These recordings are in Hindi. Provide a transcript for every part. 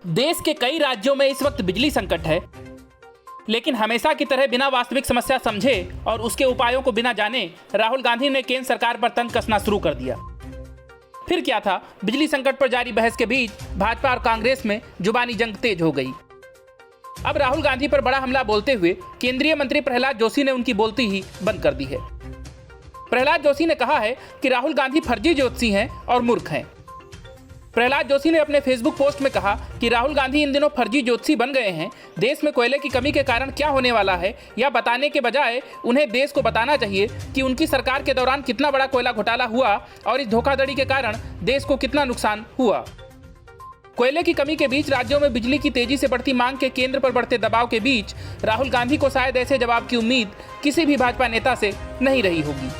देश के कई राज्यों में इस वक्त बिजली संकट है, लेकिन हमेशा की तरह बिना वास्तविक समस्या समझे और उसके उपायों को बिना जाने राहुल गांधी ने केंद्र सरकार पर तंज कसना शुरू कर दिया। फिर क्या था, बिजली संकट पर जारी बहस के बीच भाजपा और कांग्रेस में जुबानी जंग तेज हो गई। अब राहुल गांधी पर बड़ा हमला बोलते हुए केंद्रीय मंत्री प्रहलाद जोशी ने उनकी बोलती ही बंद कर दी है। प्रहलाद जोशी ने कहा है कि राहुल गांधी फर्जी ज्योतिषी हैं और मूर्ख हैं। प्रहलाद जोशी ने अपने फेसबुक पोस्ट में कहा कि राहुल गांधी इन दिनों फर्जी ज्योतिषी बन गए हैं। देश में कोयले की कमी के कारण क्या होने वाला है यह बताने के बजाय उन्हें देश को बताना चाहिए कि उनकी सरकार के दौरान कितना बड़ा कोयला घोटाला हुआ और इस धोखाधड़ी के कारण देश को कितना नुकसान हुआ। कोयले की कमी के बीच राज्यों में बिजली की तेजी से बढ़ती मांग के केंद्र पर बढ़ते दबाव के बीच राहुल गांधी को शायद ऐसे जवाब की उम्मीद किसी भी भाजपा नेता से नहीं रही होगी।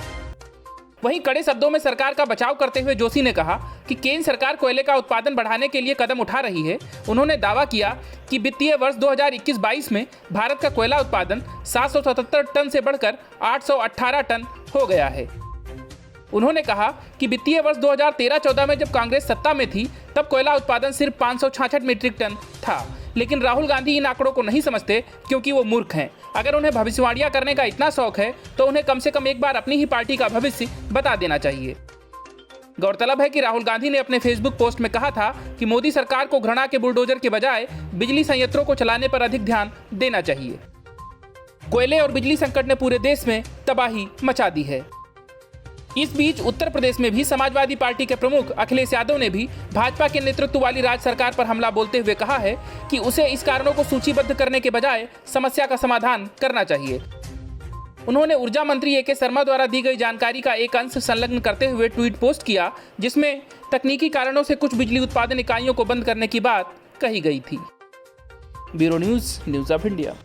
वहीं कड़े शब्दों में सरकार का बचाव करते हुए जोशी ने कहा कि केंद्र सरकार कोयले का उत्पादन बढ़ाने के लिए कदम उठा रही है। उन्होंने दावा किया कि वित्तीय वर्ष 2021-22 में भारत का कोयला उत्पादन 777 टन से बढ़कर 818 टन हो गया है। उन्होंने कहा कि वित्तीय वर्ष 2013-14 में जब कांग्रेस सत्ता में थी तब कोयला उत्पादन सिर्फ 566 मीट्रिक टन था, लेकिन राहुल गांधी इन आंकड़ों को नहीं समझते क्योंकि वो मूर्ख हैं। अगर उन्हें भविष्यवाणियां करने का इतना शौक है तो उन्हें कम से कम एक बार अपनी ही पार्टी का भविष्य बता देना चाहिए। गौरतलब है कि राहुल गांधी ने अपने फेसबुक पोस्ट में कहा था कि मोदी सरकार को घृणा के बुलडोजर के बजाय बिजली संयंत्रों को चलाने पर अधिक ध्यान देना चाहिए। कोयले और बिजली संकट ने पूरे देश में तबाही मचा दी है। इस बीच उत्तर प्रदेश में भी समाजवादी पार्टी के प्रमुख अखिलेश यादव ने भी भाजपा के नेतृत्व वाली राज्य सरकार पर हमला बोलते हुए कहा है कि उसे इस कारणों को सूचीबद्ध करने के बजाय समस्या का समाधान करना चाहिए। उन्होंने ऊर्जा मंत्री ए.के. शर्मा द्वारा दी गई जानकारी का एक अंश संलग्न करते हुए ट्वीट पोस्ट किया, जिसमें तकनीकी कारणों से कुछ बिजली उत्पादन इकाइयों को बंद करने की बात कही गई थी। Bureau news of India.